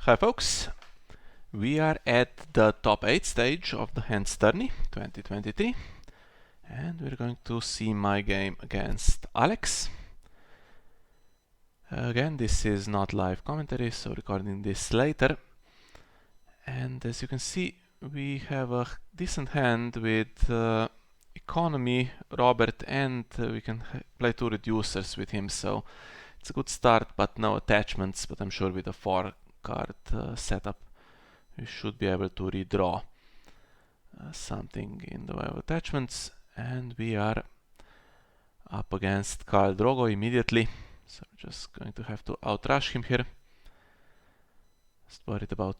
Hi folks, we are at the top 8 stage of the Hands Tourney 2023 and we're going to see my game against Alex. Again, this is not live commentary, so recording this later. And as you can see, we have a decent hand with economy, Robert, and we can play 2 reducers with him, so it's a good start, but no attachments. But I'm sure with a 4-card setup we should be able to redraw something in the way of attachments. And we are up against Khal Drogo immediately, so we're just going to have to outrush him here. Just worried about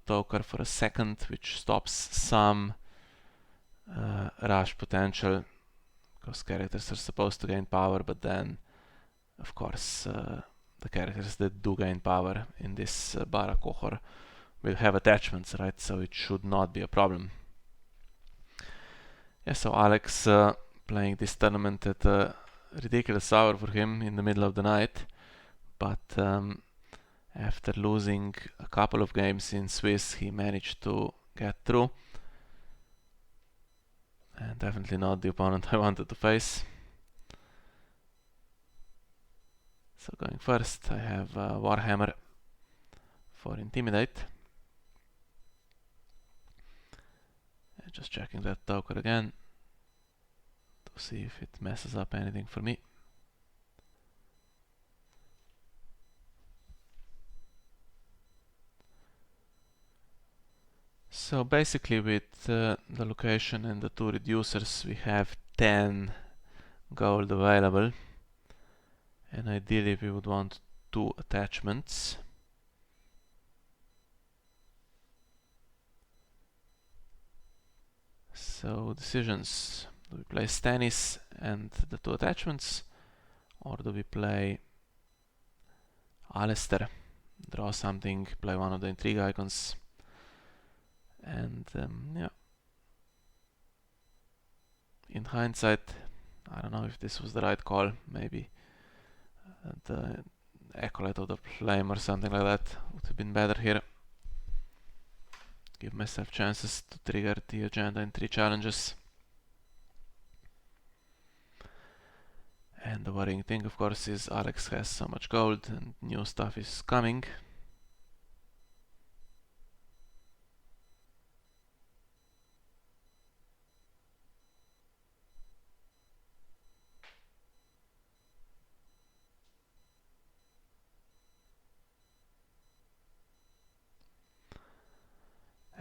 Toker for a second, which stops some rush potential, because characters are supposed to gain power, but then of course the characters that do gain power in this Qohor will have attachments, right? So it should not be a problem. Yeah, so Alex playing this tournament at a ridiculous hour for him in the middle of the night, but after losing a couple of games in Swiss, he managed to get through. And definitely not the opponent I wanted to face. So going first, I have Warhammer for Intimidate. And just checking that token again to see if it messes up anything for me. So basically with the location and the 2 reducers we have 10 gold available, and ideally we would want 2 attachments. So decisions: do we play Stannis and the 2 attachments, or do we play Alistair, draw something, play one of the intrigue icons? And yeah, in hindsight, I don't know if this was the right call. Maybe the Acolyte of the Flame or something like that would have been better here. Give myself chances to trigger the agenda in 3 challenges. And the worrying thing, of course, is Alex has so much gold and new stuff is coming.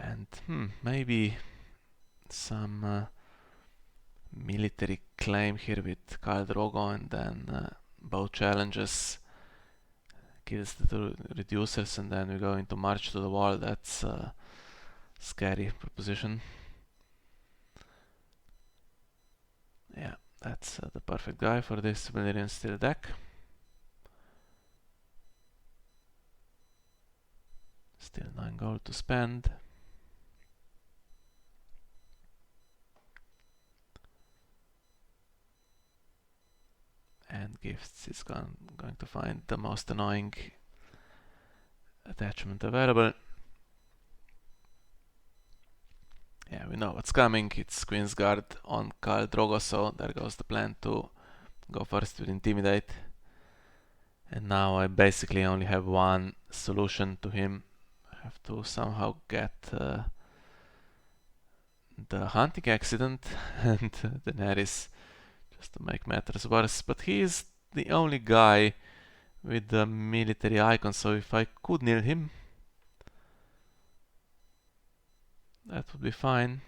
And maybe some military claim here with Khal Drogo, and then both challenges kills the 2 reducers, and then we go into March to the Wall. That's a scary proposition. Yeah, that's the perfect guy for this Valyrian steel deck. Still 9 gold to spend. And gifts is going to find the most annoying attachment available. Yeah, we know what's coming. It's Queen's Guard on Khal Drogo, so there goes the plan to go first with Intimidate. And now I basically only have one solution to him. I have to somehow get the hunting accident and Daenerys, just to make matters worse. But he is the only guy with the military icon, so if I could kneel him, that would be fine.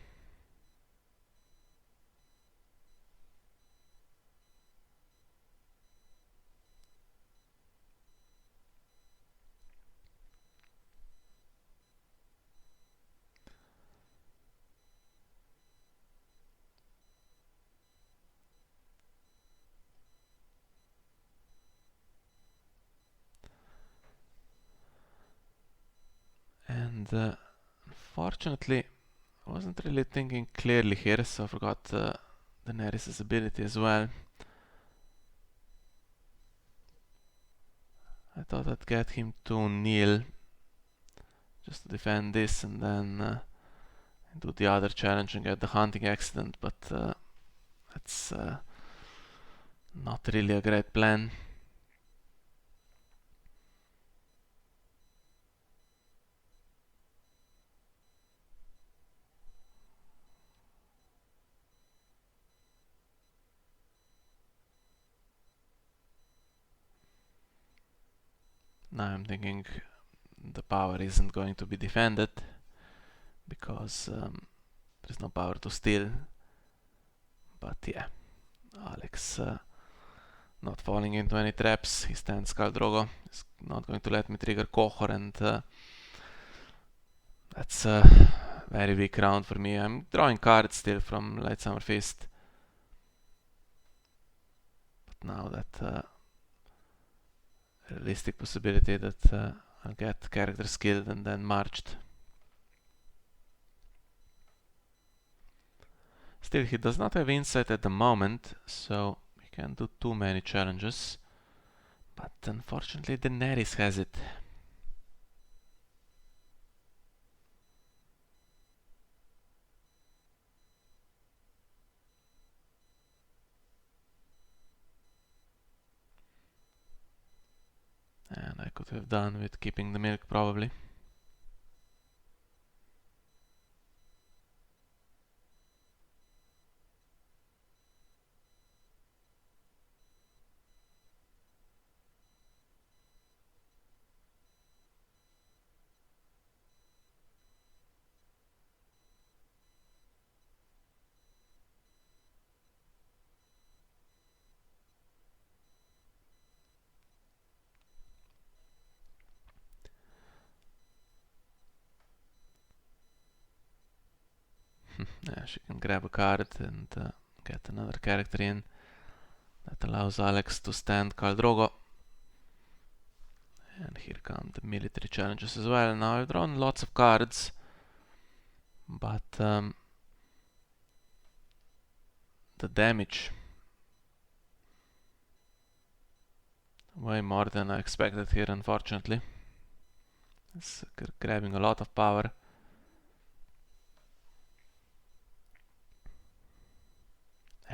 And unfortunately, I wasn't really thinking clearly here, so I forgot Daenerys' ability as well. I thought I'd get him to kneel just to defend this and then do the other challenge and get the hunting accident, but that's not really a great plan. Now I'm thinking the power isn't going to be defended because there's no power to steal. But yeah, Alex not falling into any traps. He stands Khal Drogo. He's not going to let me trigger Qohor, and that's a very weak round for me. I'm drawing cards still from Lightsummer Feast. But now that realistic possibility that I'll get characters killed and then marched. Still, he does not have insight at the moment, so he can't do too many challenges. But unfortunately Daenerys has it. And I could have done with keeping the milk probably. Yeah, she can grab a card and get another character in. That allows Alex to stand Khal Drogo. And here come the military challenges as well. Now I've drawn lots of cards, but the damage way more than I expected here, unfortunately. It's grabbing a lot of power.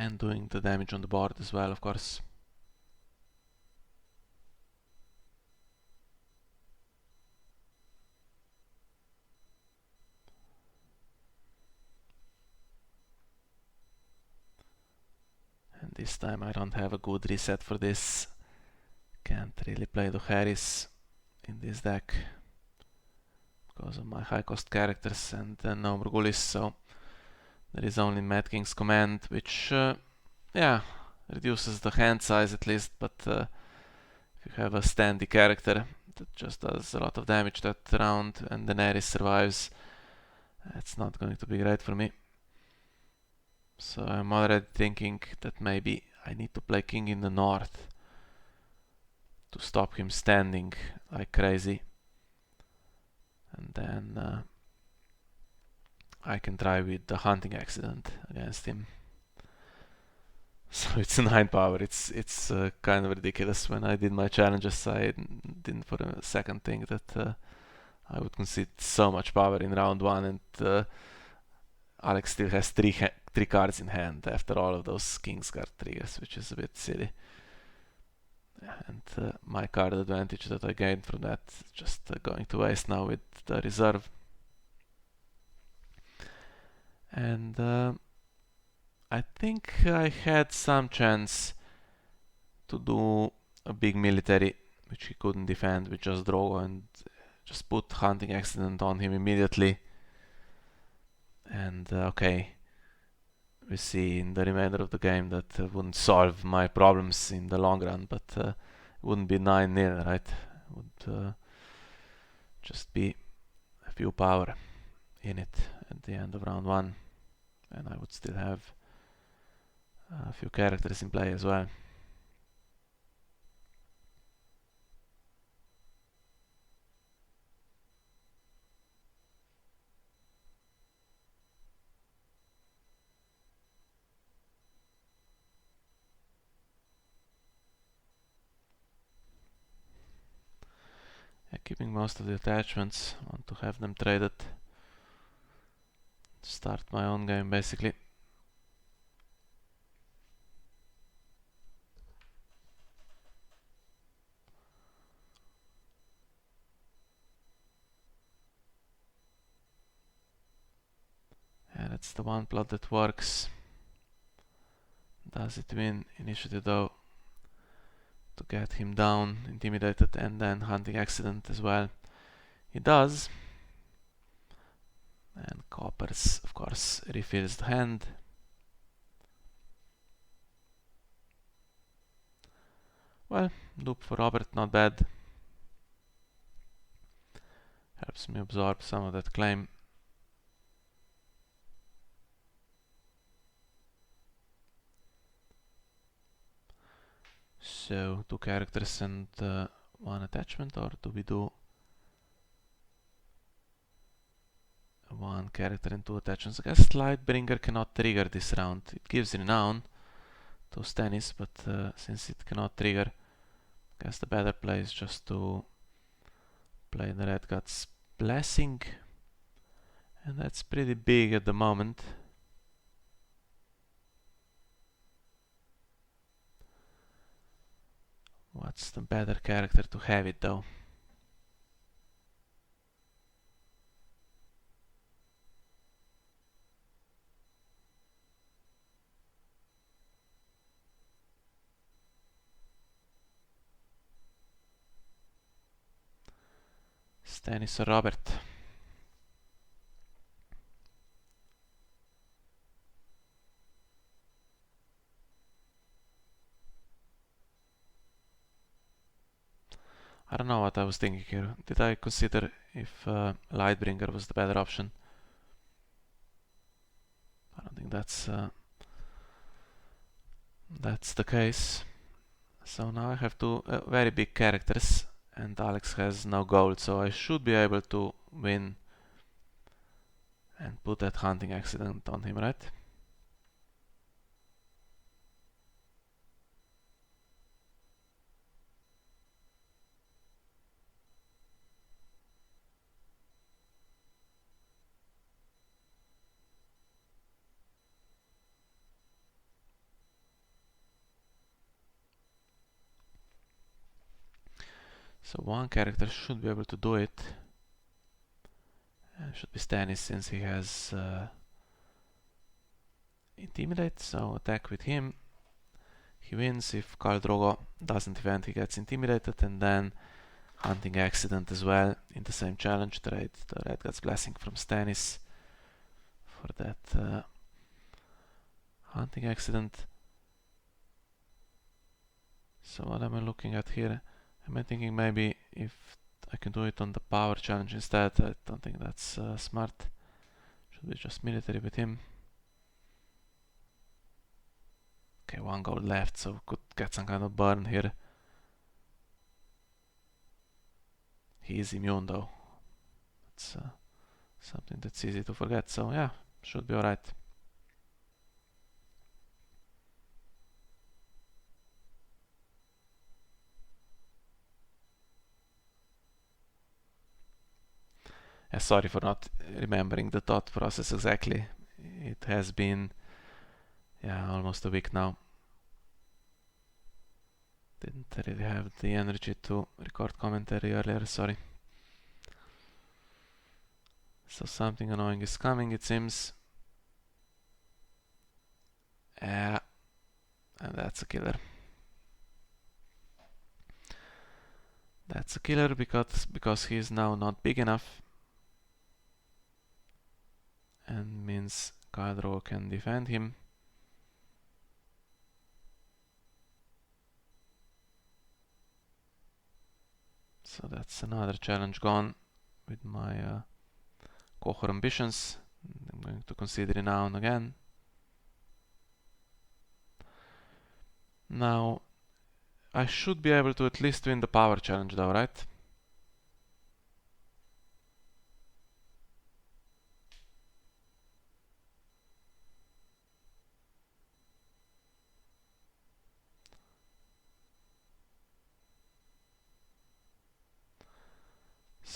And doing the damage on the board as well, of course. And this time I don't have a good reset for this. Can't really play the Harris in this deck because of my high cost characters and no Morghulis, so there is only Mad King's Command, which yeah, reduces the hand size at least, but if you have a standy character that just does a lot of damage that round and Daenerys survives, it's not going to be great for me. So I'm already thinking that maybe I need to play King in the North to stop him standing like crazy. And then I can try with the hunting accident against him. So it's 9 power. It's kind of ridiculous. When I did my challenges, I didn't for a second think that I would concede so much power in round 1, and Alex still has 3 cards in hand after all of those Kingsguard triggers, which is a bit silly. And my card advantage that I gained from that is just going to waste now with the reserve. And I think I had some chance to do a big military, which he couldn't defend with just Drogo, and just put hunting accident on him immediately. And okay, we see in the remainder of the game that wouldn't solve my problems in the long run, but it wouldn't be 9-0, right? It would just be a few power in it at the end of round 1, and I would still have a few characters in play as well. keeping most of the attachments. Want to have them traded. Start my own game basically. Yeah, that's the one plot that works. Does it win initiative though? To get him down, intimidated, and then hunting accident as well. It does. And Coppers, of course, refills the hand. Well, loop for Robert, not bad. Helps me absorb some of that claim. So, 2 characters and 1 attachment, or do we do 1 character and 2 attachments? I guess Lightbringer cannot trigger this round. It gives renown to Stannis, but since it cannot trigger, I guess the better play is just to play the Red God's Blessing. And that's pretty big at the moment. What's the better character to have it though? Stannis or Robert? I don't know what I was thinking here. Did I consider if Lightbringer was the better option? I don't think that's the case. So now I have 2 very big characters, and Alex has no gold, so I should be able to win and put that hunting accident on him, right? So 1 character should be able to do it. And should be Stannis since he has Intimidate, so attack with him. He wins. If Khal Drogo doesn't event, he gets intimidated, and then hunting accident as well in the same challenge. Trade the Red God's Blessing from Stannis for that hunting accident. So what am I looking at here? Am I thinking maybe if I can do it on the power challenge instead? I don't think that's smart. Should be just military with him. Okay, 1 gold left, so could get some kind of burn here. He is immune though. It's something that's easy to forget, so yeah, should be alright. Sorry for not remembering the thought process exactly. It has been, yeah, almost a week now. Didn't really have the energy to record commentary earlier, sorry. So something annoying is coming, it seems. Yeah, and that's a killer. That's a killer because he is now not big enough. And means Khal Drogo can defend him. So that's another challenge gone with my Qohor ambitions. I'm going to consider renown again. Now, I should be able to at least win the power challenge though, right?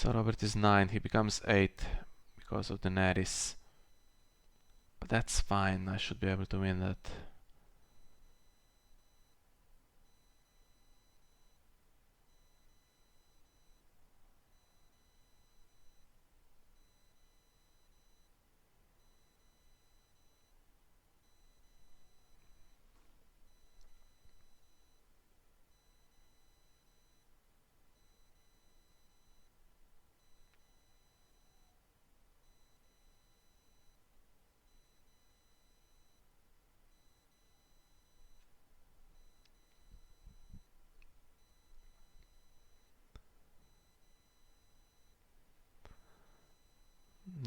So Robert is 9, he becomes 8 because of Daenerys. But that's fine, I should be able to win that.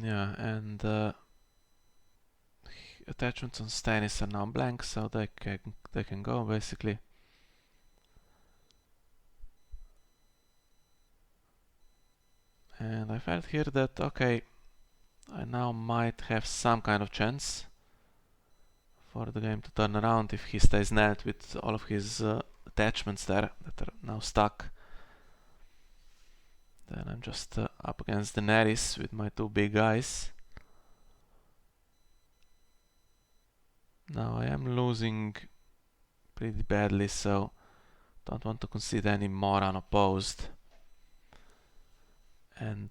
Yeah, and attachments on Stannis are now blank, so they can go basically. And I felt here that okay, I now might have some kind of chance for the game to turn around if he stays net with all of his attachments there that are now stuck. Then I'm just up against Daenerys with my two big guys. Now I am losing pretty badly, so don't want to concede any more unopposed. And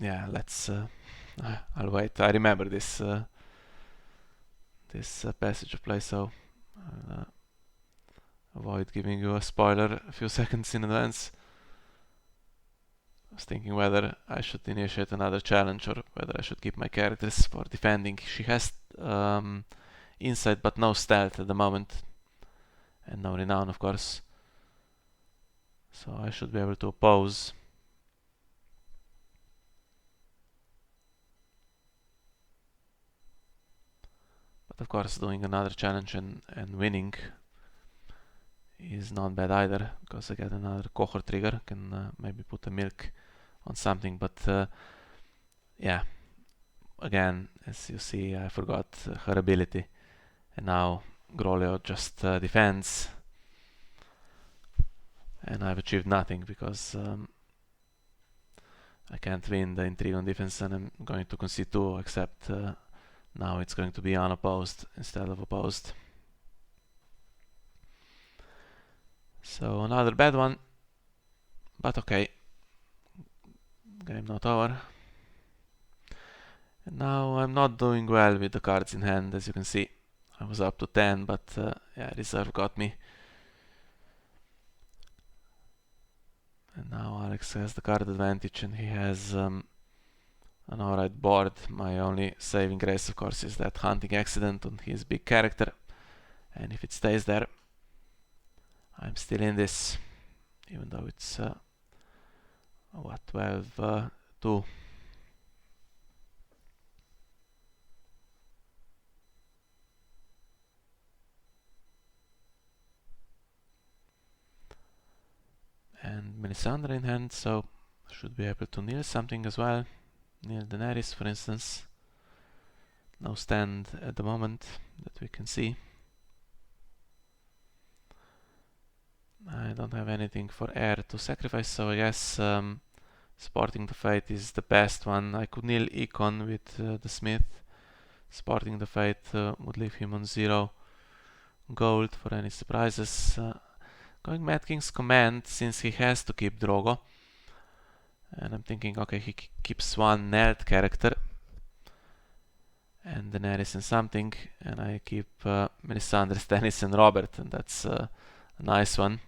yeah, let's I'll wait. I remember this passage of play, so I'll avoid giving you a spoiler a few seconds in advance. I was thinking whether I should initiate another challenge or whether I should keep my characters for defending. She has insight but no stealth at the moment, and no renown of course, so I should be able to oppose. But of course doing another challenge and winning is not bad either, because I get another Qohor trigger, can maybe put a milk on something, but yeah, again, as you see, I forgot her ability, and now Groleo just defends, and I've achieved nothing because I can't win the intrigue on defense, and I'm going to concede 2, except now it's going to be unopposed instead of opposed. So another bad one, but okay, game not over. And now I'm not doing well with the cards in hand, as you can see. I was up to 10, but yeah, reserve got me. And now Alex has the card advantage, and he has an alright board. My only saving grace, of course, is that hunting accident on his big character, and if it stays there, I'm still in this, even though it's what, 12-2. And Melisandre in hand, so should be able to kneel something as well. Kneel Daenerys, for instance. No stand at the moment that we can see. I don't have anything for heir to sacrifice, so I guess Sporting the Fate is the best one. I could kneel Econ with the Smith. Sporting the Fate would leave him on 0 gold for any surprises. Going Mad King's Command, since he has to keep Drogo. And I'm thinking, okay, he keeps one Nelt character and Daenerys and something, and I keep Melisandre, Stannis and Robert, and that's a nice one.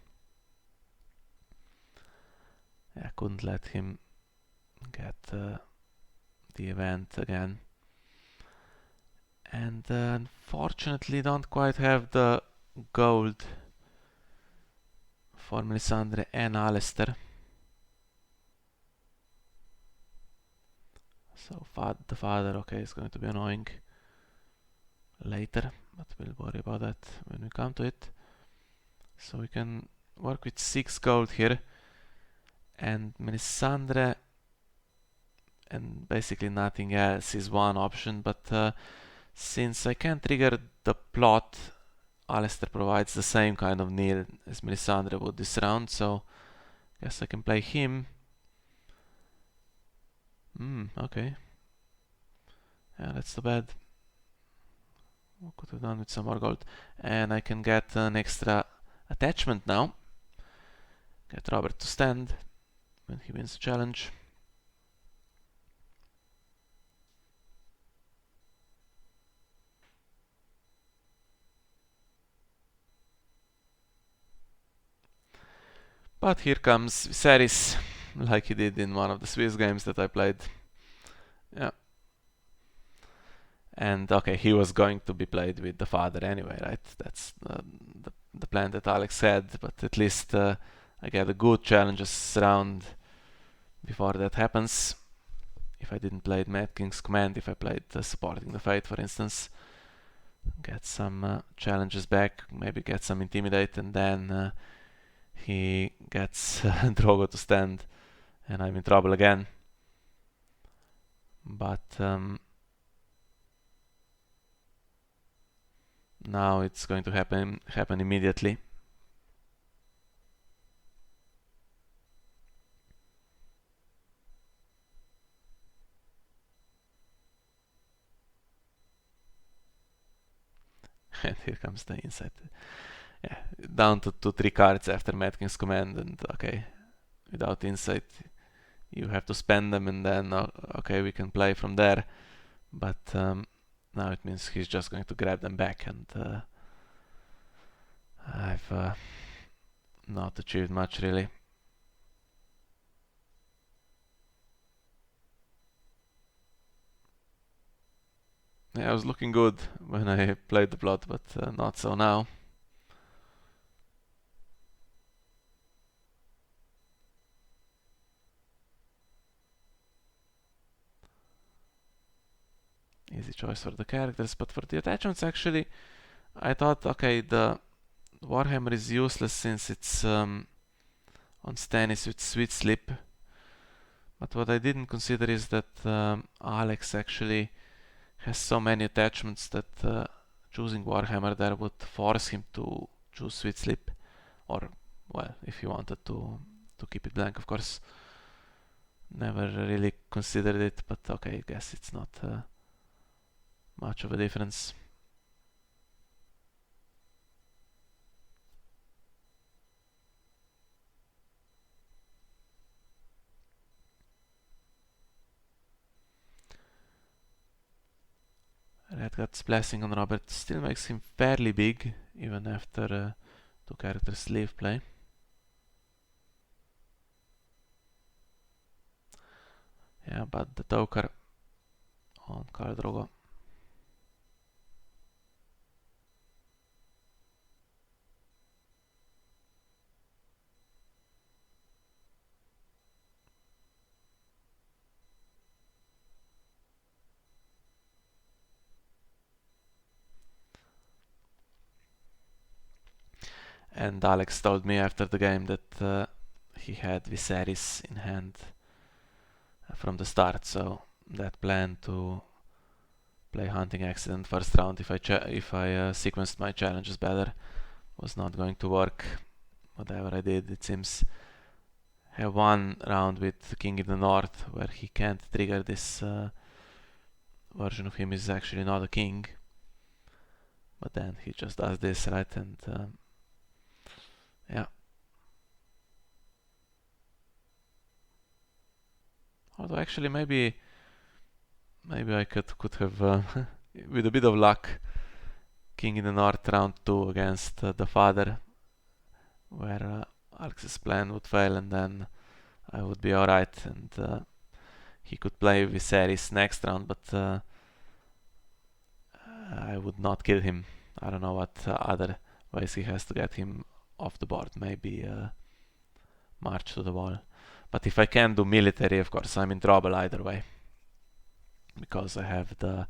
I couldn't let him get the event again. And unfortunately don't quite have the gold for Melisandre and Alistair. So the father, okay, is going to be annoying later, but we'll worry about that when we come to it. So we can work with 6 gold here, and Melisandre and basically nothing else is one option, but since I can't trigger the plot, Alistair provides the same kind of kneel as Melisandre would this round, so Guess I can play him. Okay. Yeah, that's too bad. What could have done with some more gold? And I can get an extra attachment now. Get Robert to stand when he wins the challenge. But here comes Viserys, like he did in one of the Swiss games that I played. Yeah. And okay, he was going to be played with the father anyway, right? That's the plan that Alex had, but at least I get a good challenges round before that happens. If I didn't play Mad King's Command, if I played Supporting the Fate, for instance, get some challenges back, maybe get some Intimidate, and then he gets Drogo to stand, and I'm in trouble again. But now it's going to happen immediately. And here comes the insight. Yeah, down to 3 cards after Mad King's Command, and okay, without insight you have to spend them, and then okay, we can play from there. But now it means he's just going to grab them back, and I've not achieved much really. Yeah, I was looking good when I played the plot, but not so now. Easy choice for the characters, but for the attachments actually I thought, okay, the Warhammer is useless since it's on Stannis with Sweet Sleep. But what I didn't consider is that Alex actually has so many attachments that choosing Warhammer there would force him to choose Sweet Sleep. Or, well, if he wanted to keep it blank, of course. Never really considered it, but okay, I guess it's not much of a difference. Redguard's Blessing on Robert still makes him fairly big, even after 2 characters leave play. Yeah, but the Toker on Khal Drogo. And Alex told me after the game that he had Viserys in hand from the start, so that plan to play Hunting Accident first round if I sequenced my challenges better was not going to work. Whatever I did, it seems. Have one round with King in the North where he can't trigger this version of him is actually not a king, but then he just does this, right? And yeah. Although actually maybe I could have with a bit of luck King in the North round 2 against the father, where Alex's plan would fail, and then I would be alright, and he could play Viserys next round, but I would not kill him. I don't know what other ways he has to get him off the board. Maybe march to the wall. But if I can do military, of course, I'm in trouble either way. Because I have the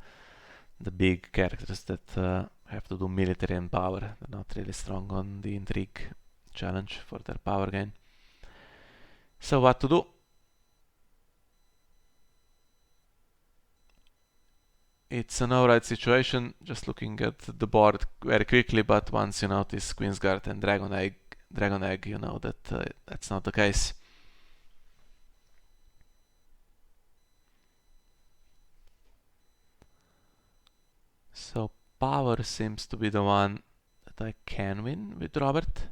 big characters that have to do military and power. They're not really strong on the intrigue challenge for their power gain. So what to do? It's an alright situation, just looking at the board very quickly, but once you notice Queen's Guard and Dragon Egg, you know that that's not the case. So power seems to be the one that I can win with Robert.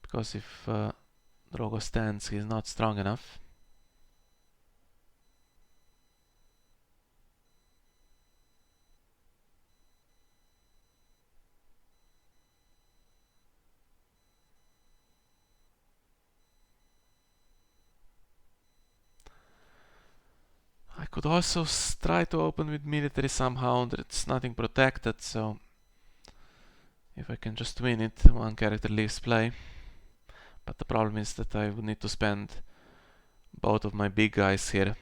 Because if Drogo stands, he's not strong enough. I could also try to open with military somehow. There's nothing protected, so if I can just win it, one character leaves play. But the problem is that I would need to spend both of my big guys here.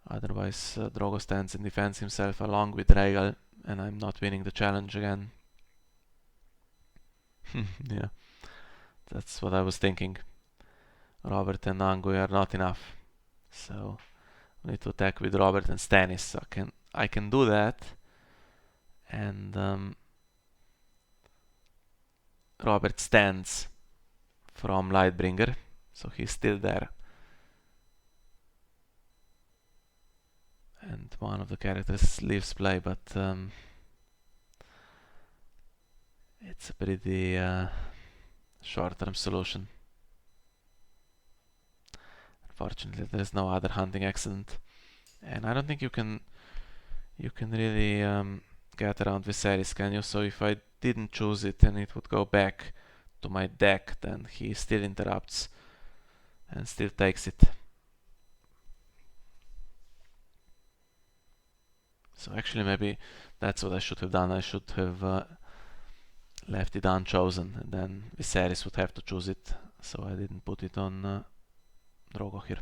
Otherwise, Drogo stands and defends himself along with Rhaegal, and I'm not winning the challenge again. Yeah, that's what I was thinking. Robert and Angui are not enough, so I need to attack with Robert and Stannis. So I can do that, and Robert stands from Lightbringer, so he's still there. And one of the characters leaves play, but it's a pretty short-term solution. Unfortunately, there's no other hunting accident, and I don't think you can really get around Viserys, can you? So if I didn't choose it and it would go back to my deck, then he still interrupts and still takes it. So actually maybe that's what I should have done. I should have left it unchosen, and then Viserys would have to choose it. So I didn't put it on Drogo here.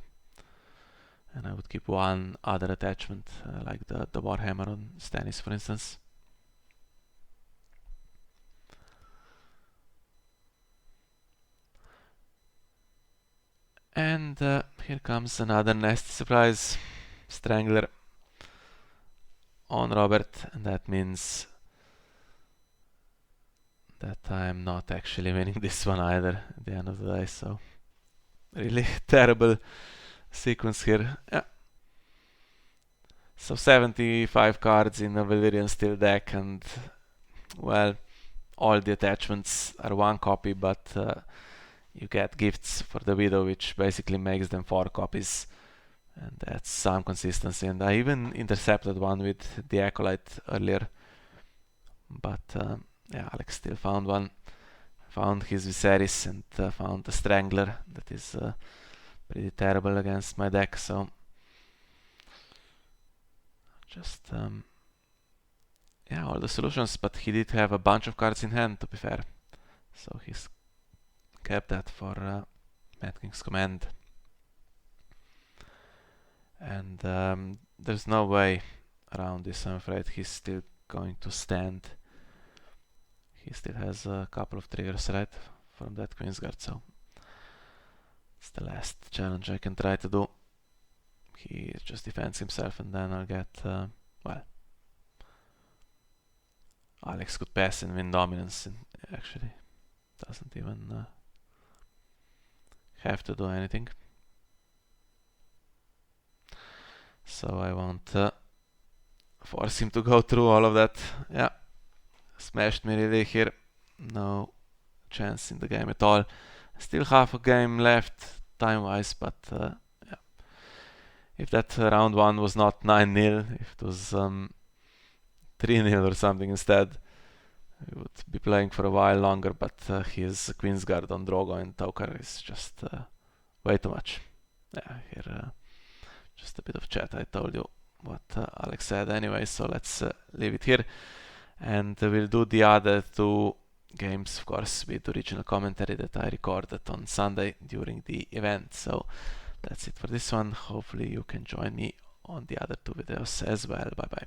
And I would keep one other attachment, like the Warhammer on Stannis, for instance. And here comes another nasty surprise. Strangler on Robert, and that means that I'm not actually winning this one either at the end of the day, so really terrible sequence here. Yeah. So 75 cards in a Valyrian steel deck, and well, all the attachments are one copy, but you get gifts for the Widow, which basically makes them 4 copies. And that's some consistency. And I even intercepted one with the Acolyte earlier. But yeah, Alex still found one. Found his Viserys and found the Strangler. That is pretty terrible against my deck. So just yeah, all the solutions. But he did have a bunch of cards in hand, to be fair. So he's kept that for Mad King's Command. And there's no way around this, I'm afraid. He's still going to stand. He still has a couple of triggers, right, from that Queensguard, so it's the last challenge I can try to do. He just defends himself, and then I'll get, well, Alex could pass and win dominance, and actually doesn't even have to do anything. So I won't force him to go through all of that. Yeah, smashed me really here. No chance in the game at all. Still half a game left time-wise, but yeah. If that round 1 was not 9-0, if it was 3-0 or something instead, we would be playing for a while longer, but his Queensguard on Drogo and Tokar is just way too much. Yeah, here just a bit of chat. I told you what Alex said anyway, so let's leave it here. And we'll do the other 2 games, of course, with original commentary that I recorded on Sunday during the event. So that's it for this one. Hopefully you can join me on the other 2 videos as well. Bye bye.